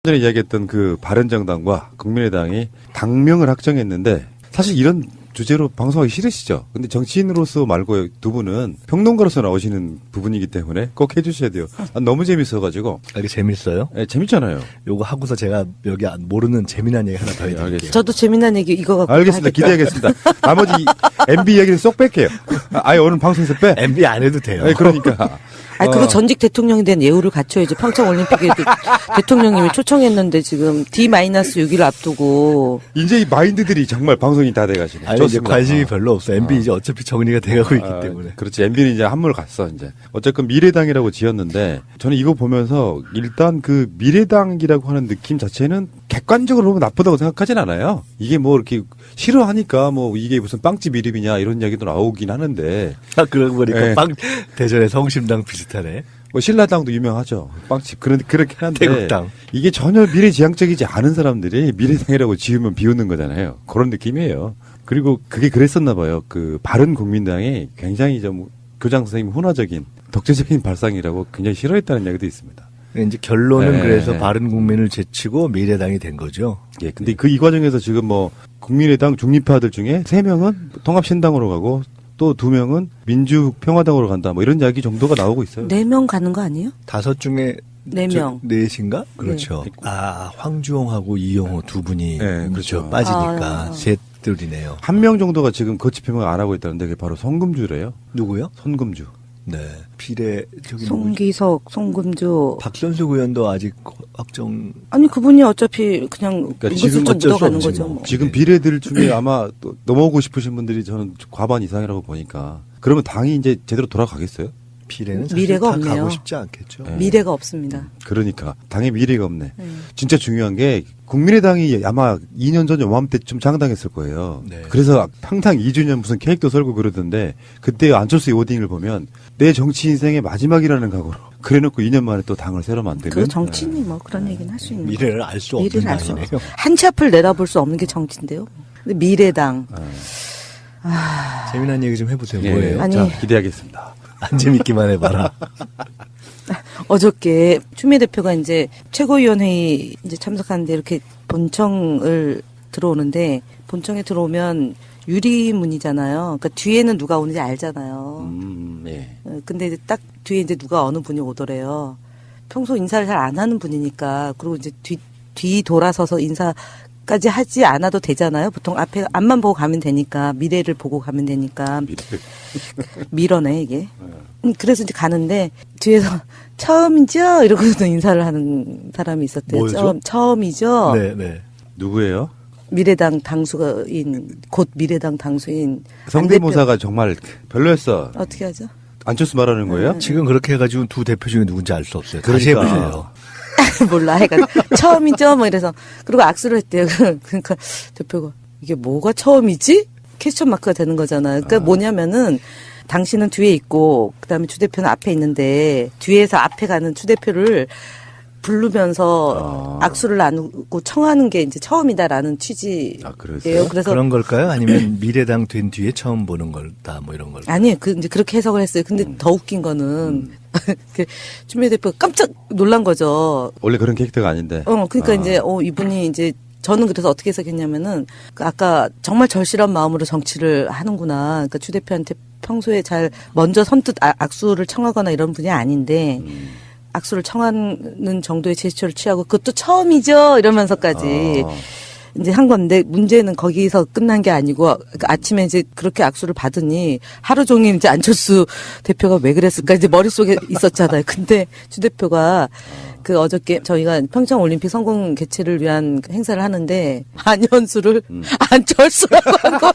전에 이야기했던 그 바른정당과 국민의당이 당명을 확정했는데 사실 이런 주제로 방송하기 싫으시죠? 근데 정치인으로서 말고 두 분은 평론가로서 나오시는 부분이기 때문에 꼭 해주셔야 돼요. 너무 재밌어가지고. 이게 재밌어요? 네, 재밌잖아요. 요거 하고서 제가 여기 모르는 재미난 얘기 하나 더 해드릴게요. 저도 재미난 얘기 이거 갖고 알겠습니다. 기대하겠습니다. 나머지 MB 얘기는 쏙 뺄게요. 아예 오늘 방송에서 빼. MB 안 해도 돼요. 네, 그러니까. 그거 전직 대통령에 대한 예우를 갖춰야지. 평창올림픽에도 대통령님이 초청했는데 지금 D-6일 앞두고. 이제 이 마인드들이 정말 방송이 다 돼가시네. 아니, 이제 관심이 별로 없어. MB 이제 어차피 정리가 돼가고 있기 때문에. 그렇지. MB는 이제 한물 갔어, 이제. 어쨌건 미래당이라고 지었는데, 저는 이거 보면서 일단 그 미래당이라고 하는 느낌 자체는 객관적으로 보면 나쁘다고 생각하진 않아요. 이게 뭐 이렇게 싫어하니까 뭐 이게 무슨 빵집 이름이냐 이런 이야기도 나오긴 하는데. 그러고 보니까 네. 대전의 성심당 비슷하네. 뭐 신라당도 유명하죠. 빵집. 그렇긴 한데. 태국당. 이게 전혀 미래지향적이지 않은 사람들이 미래당이라고 지으면 비웃는 거잖아요. 그런 느낌이에요. 그리고 그게 그랬었나 봐요. 그 바른국민당이 굉장히 좀 교장 선생님 훈화적인 독재적인 발상이라고 굉장히 싫어했다는 이야기도 있습니다. 이제 결론은 네. 그래서 바른국민을 제치고 미래당이 된 거죠. 예. 근데 이 과정에서 지금 뭐 국민의당 중립파들 중에 3명은 통합신당으로 가고 또 2명은 민주평화당으로 간다. 뭐 이런 이야기 정도가 나오고 있어요. 4명 가는 거 아니에요? 5 중에 4명. 넷인가? 그렇죠. 황주홍하고 이용호 두 분이 네, 그렇죠. 빠지니까 셋들이네요. 1명 정도가 지금 거치표명을 안 하고 있다는데 그게 바로 손금주래요. 누구요? 손금주. 네. 비례 저기 송기석, 송금주. 박선수 의원도 아직 확정. 아니 그분이 어차피 그냥 그러니까 지금 은근슬쩍 어쩔 수 묻어가는 없지 거죠. 뭐. 뭐. 지금 비례들 중에 아마 또 넘어오고 싶으신 분들이 저는 과반 이상이라고 보니까 그러면 당이 이제 제대로 돌아가겠어요? 비례는 사실 미래가 다 없네요. 가고 싶지 않겠죠. 네. 미래가 없습니다. 그러니까 당의 미래가 없네. 진짜 중요한 게 국민의당이 아마 2년 전 요맘때쯤 창당했을 거예요. 네. 그래서 평당 2주년 무슨 케이크도 썰고 그러던데 그때 안철수의 워딩을 보면 내 정치 인생의 마지막이라는 각오로 그래놓고 2년 만에 또 당을 새로 만드는. 그 정치인이 뭐 그런 얘기는 할 수 있는 거예요. 미래를 알 수 없는 미래를 알 수 당이네요. 없어. 한 치 앞을 내다볼 수 없는 게 정치인데요. 근데 미래당. 재미난 얘기 좀 해보세요. 예. 뭐예요? 아니. 자, 기대하겠습니다. 안 재밌기만 해봐라. 어저께 추미애 대표가 이제 최고위원회의 이제 참석하는데 이렇게 본청을 들어오는데 본청에 들어오면 유리문이잖아요. 그러니까 뒤에는 누가 오는지 알잖아요. 예. 근데 이제 딱 뒤에 이제 누가 어느 분이 오더래요. 평소 인사를 잘 안 하는 분이니까. 그리고 이제 뒤 돌아서서 인사까지 하지 않아도 되잖아요. 보통 앞에 앞만 보고 가면 되니까 미래를 보고 가면 되니까 미러네 이게. 그래서 이제 가는데 뒤에서 처음이죠 이러고서 인사를 하는 사람이 있었대요. 뭐였죠? 처음이죠. 네, 네. 누구예요? 미래당 당수인 곧 미래당 당수인 성대모사가 정말 별로였어. 안 대표. 어떻게 하죠? 안철수 말하는 거예요? 지금 그렇게 해가지고 두 대표 중에 누군지 알 수 없어요. 다시 그러니까. 해보세요. 몰라 해가 처음이죠 뭐 이래서 그리고 악수를 했대요. 그러니까 대표가 이게 뭐가 처음이지? 퀘스천 마크가 되는 거잖아요. 그러니까 뭐냐면은 당신은 뒤에 있고 그다음에 추 대표는 앞에 있는데 뒤에서 앞에 가는 추 대표를 부르면서 악수를 나누고 청하는 게 이제 처음이다라는 취지예요. 그랬어요? 그래서 그런 걸까요? 아니면 미래당 된 뒤에 처음 보는 걸다 뭐 이런 걸. 아니에요. 이제 그렇게 해석을 했어요. 근데 더 웃긴 거는 추미애 대표가 깜짝 놀란 거죠. 원래 그런 캐릭터가 아닌데. 그러니까 이제 이분이 이제 저는 그래서 어떻게 해석했냐면은 그 아까 정말 절실한 마음으로 정치를 하는구나. 그러니까 추 대표한테 평소에 잘 먼저 선뜻 악수를 청하거나 이런 분이 아닌데 악수를 청하는 정도의 제스처를 취하고 그것도 처음이죠 이러면서까지 이제 한 건데 문제는 거기서 끝난 게 아니고 아침에 이제 그렇게 악수를 받으니 하루 종일 이제 안철수 대표가 왜 그랬을까 이제 머릿속에 있었잖아요. 근데 추 대표가 그 어저께 저희가 평창 올림픽 성공 개최를 위한 행사를 하는데 안현수를 안철수라고 한 거예요.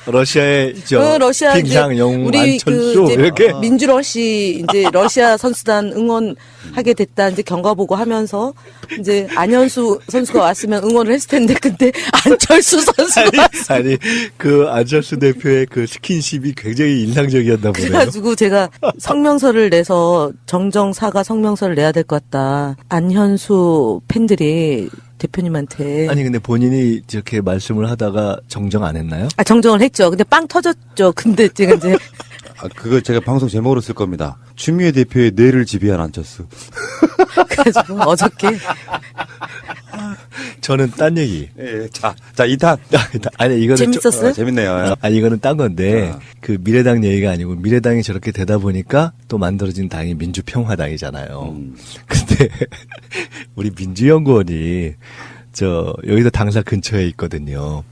러시아의 러시아 빙상 영웅 우리 안철수 이제 이렇게. 민주러시 이제 러시아 선수단 응원하게 됐다 이제 경과 보고 하면서 이제 안현수 선수가 왔으면 응원을 했을 텐데 근데 안철수 선수가 아니 그 안철수 대표의 그 스킨십이 굉장히 인상적이었나 보네요. 그래가지고 제가 성명서를 내서 정정사과 성명서를 내야 될 것 같다. 안현수 팬들이 대표님한테. 아니 근데 본인이 이렇게 말씀을 하다가 정정 안 했나요? 정정을 했죠. 근데 빵 터졌죠. 근데 제가 이제 그거 제가 방송 제목으로 쓸 겁니다. 추미애 대표의 뇌를 지배한 안철수. 그래가지고 어저께 저는 딴 얘기. 예, 자 2탄. 아니 이거는 재밌었어요? 재밌네요. 아니 이거는 딴 건데 자. 그 미래당 얘기가 아니고 미래당이 저렇게 되다 보니까 또 만들어진 당이 민주평화당이잖아요. 근데 우리 민주연구원이 여기서 당사 근처에 있거든요.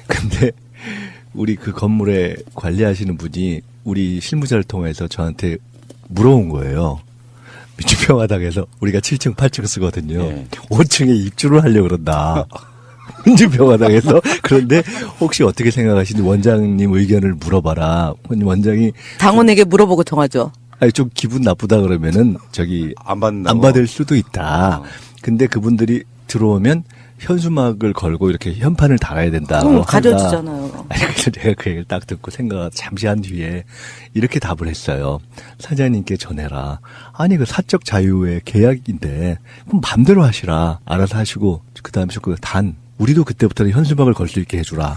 근데 우리 그 건물에 관리하시는 분이 우리 실무자를 통해서 저한테 물어온 거예요. 민주평화당에서 우리가 7층, 8층 쓰거든요. 네. 5층에 입주를 하려고 그런다. 민주평화당에서. 그런데 혹시 어떻게 생각하시는지 원장님 의견을 물어봐라. 원장이 당원에게 물어보고 정하죠. 아니 좀 기분 나쁘다 그러면은 안 받는다고. 안 받을 수도 있다. 근데 그분들이 들어오면 현수막을 걸고 이렇게 현판을 달아야 된다. 그럼 가져주잖아요. 아니, 그래서 제가 그 얘기를 딱 듣고 생각 잠시 한 뒤에 이렇게 답을 했어요. 사장님께 전해라. 아니, 그 사적 자유의 계약인데, 그럼 맘대로 하시라. 알아서 하시고, 그 다음에 우리도 그때부터는 현수막을 걸 수 있게 해주라.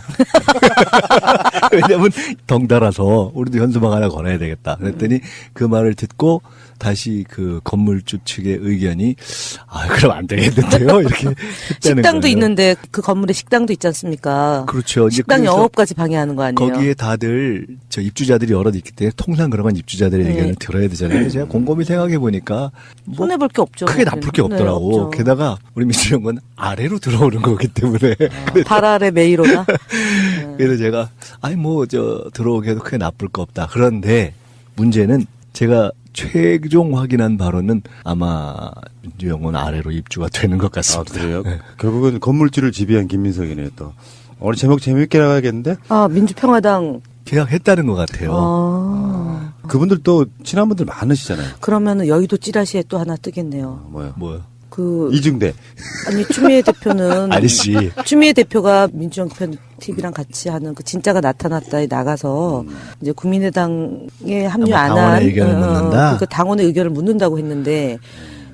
왜냐면 덩달아서 우리도 현수막 하나 걸어야 되겠다. 그랬더니 그 말을 듣고 다시 그 건물주 측의 의견이 그럼 안 되겠는데요. 이렇게 했다는 식당도 거예요. 있는데 그 건물에 식당도 있지 않습니까? 그렇죠. 이제 식당 그래서 영업까지 방해하는 거 아니에요? 거기에 다들 입주자들이 여러 있기 때문에 통상 그런 건 입주자들의 네. 의견을 들어야 되잖아요. 제가 곰곰이 생각해 보니까 손해 볼 게 없죠. 크게 나쁠 게 네, 없더라고. 없죠. 게다가 우리 민주연구원 아래로 들어오는 거기 때문에. 발 아래 메이로다. 그래서 제가 들어오게 해도 크게 나쁠 거 없다. 그런데 문제는 제가 최종 확인한 바로는 아마 민주연구원 아래로 입주가 되는 것 같습니다. 그래요? 결국은 건물주를 지배한 김민석이네요, 또. 오늘 제목 재밌게 나가겠는데? 민주평화당. 계약했다는 것 같아요. 그분들도 친한 분들 많으시잖아요. 그러면은 여의도 찌라시에 또 하나 뜨겠네요. 뭐요? 이중대. 아니, 추미애 대표는. 아니지. 추미애 대표가 민주정편 TV랑 같이 하는 그 진짜가 나타났다에 나가서 이제 국민의당에 합류 안 당원의 한. 의견을 묻는다? 그 당원의 의견을 묻는다고 했는데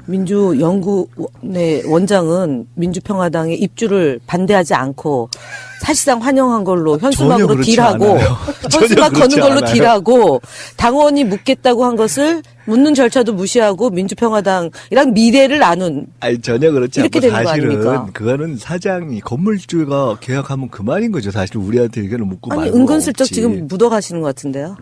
민주연구원의 원장은 민주평화당의 입주를 반대하지 않고 사실상 환영한 걸로 현수막으로 그렇지 딜하고 않아요. 현수막 전혀 거는 그렇지 걸로 않아요. 딜하고 당원이 묻겠다고 한 것을 묻는 절차도 무시하고 민주평화당이랑 미래를 나눈 아니 전혀 그렇지 이렇게 않고 되는 거 사실은 아닙니까? 그거는 사장이 건물주가 계약하면 그만인 거죠. 사실 우리한테 의견을 묻고 아니 말고 은근슬쩍 없지. 지금 묻어가시는 것 같은데요.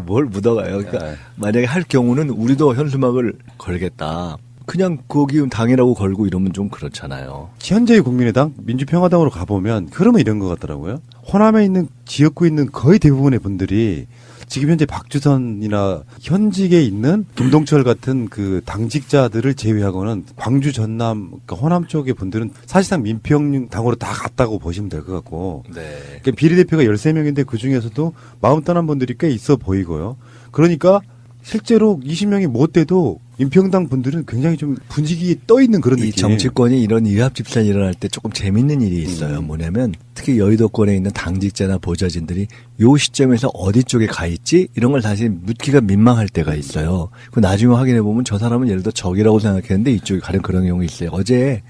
뭘 묻어가요. 그러니까 만약에 할 경우는 우리도 현수막을 걸겠다. 그냥 거기 당이라고 걸고 이러면 좀 그렇잖아요. 현재의 국민의당, 민주평화당으로 가보면 흐름은 이런 것 같더라고요. 호남에 있는 지역구에 있는 거의 대부분의 분들이 지금 현재 박주선이나 현직에 있는 김동철 같은 그 당직자들을 제외하고는 광주, 전남, 그러니까 호남 쪽의 분들은 사실상 민평당으로 다 갔다고 보시면 될 것 같고. 네. 그러니까 비례대표가 13명인데 그 중에서도 마음 떠난 분들이 꽤 있어 보이고요. 그러니까 실제로 20명이 못 돼도 민평당 분들은 굉장히 좀 분위기에 떠 있는 그런 이 느낌. 정치권이 이런 이합집산이 일어날 때 조금 재밌는 일이 있어요. 뭐냐면 특히 여의도권에 있는 당직자나 보좌진들이 요 시점에서 어디 쪽에 가 있지? 이런 걸 사실 묻기가 민망할 때가 있어요. 그 나중에 확인해 보면 저 사람은 예를 들어 적이라고 생각했는데 이쪽에 가는 그런 경우 있어요. 어제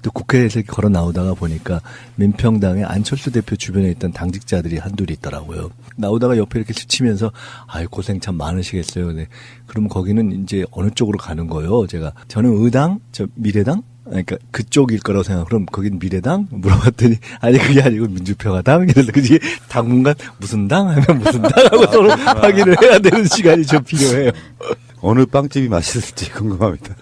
또 국회에서 걸어 나오다가 보니까 민평당의 안철수 대표 주변에 있던 당직자들이 한둘이 있더라고요. 나오다가 옆에 이렇게 스치면서 고생 참 많으시겠어요. 네. 그럼 거기는 이제 어느 쪽으로 가는 거예요. 저는 의당, 미래당? 그러니까 그쪽일 거라고 생각. 그럼 거긴 미래당? 물어봤더니 아니 그게 아니고 민주평화당. 그래서 그게 당분간 무슨 당 하면 무슨 당 하고 서로 확인을 해야 되는 시간이 좀 필요해요. 어느 빵집이 맛있을지 궁금합니다.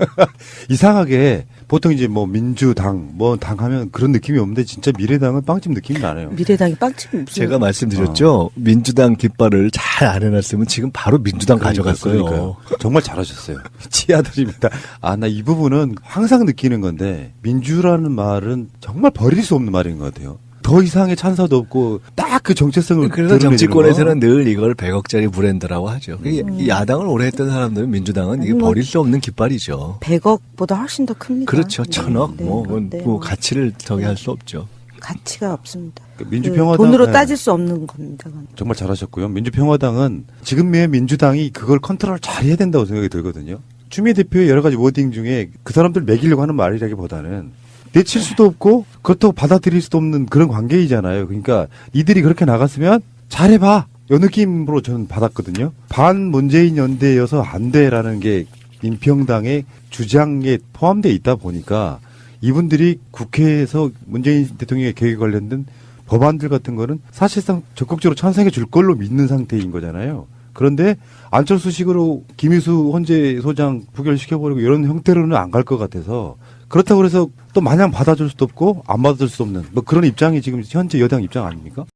이상하게 보통 이제 뭐 민주당 뭐 당 하면 그런 느낌이 없는데 진짜 미래당은 빵집 느낌이 나네요. 미래당이 빵집이 무슨. 제가 말씀드렸죠. 민주당 깃발을 잘 안 해놨으면 지금 바로 민주당 가져갔어요. 그러니까요. 정말 잘하셨어요. 치아드립니다. 나 이 부분은 항상 느끼는 건데 민주라는 말은 정말 버릴 수 없는 말인 것 같아요. 더 이상의 찬사도 없고 딱 그 정체성을 그래서 드러내는 정치권에서는 늘 이걸 100억짜리 브랜드라고 하죠. 야당을 오래 했던 사람들은 민주당은 이게 버릴 수 없는 깃발이죠. 100억보다 훨씬 더 큽니다. 그렇죠. 1000억 네, 네, 뭐 가치를 저기 할 수 없죠. 가치가 없습니다. 민주평화당 돈으로 네. 따질 수 없는 겁니다. 그건. 정말 잘하셨고요. 민주평화당은 지금의 민주당이 그걸 컨트롤 잘 해야 된다고 생각이 들거든요. 추미애 대표의 여러 가지 워딩 중에 그 사람들 매기려고 하는 말이라기보다는 내칠 수도 없고 그렇다고 받아들일 수도 없는 그런 관계이잖아요. 그러니까 니들이 그렇게 나갔으면 잘해봐. 요 느낌으로 저는 받았거든요. 반 문재인 연대여서 안 돼라는 게 민평당의 주장에 포함되어 있다 보니까 이분들이 국회에서 문재인 대통령의 계획에 관련된 법안들 같은 거는 사실상 적극적으로 찬성해 줄 걸로 믿는 상태인 거잖아요. 그런데 안철수식으로 김희수 헌재 소장 부결시켜버리고 이런 형태로는 안 갈 것 같아서 그렇다고 해서 또 마냥 받아줄 수도 없고 안 받아줄 수도 없는 뭐 그런 입장이 지금 현재 여당 입장 아닙니까?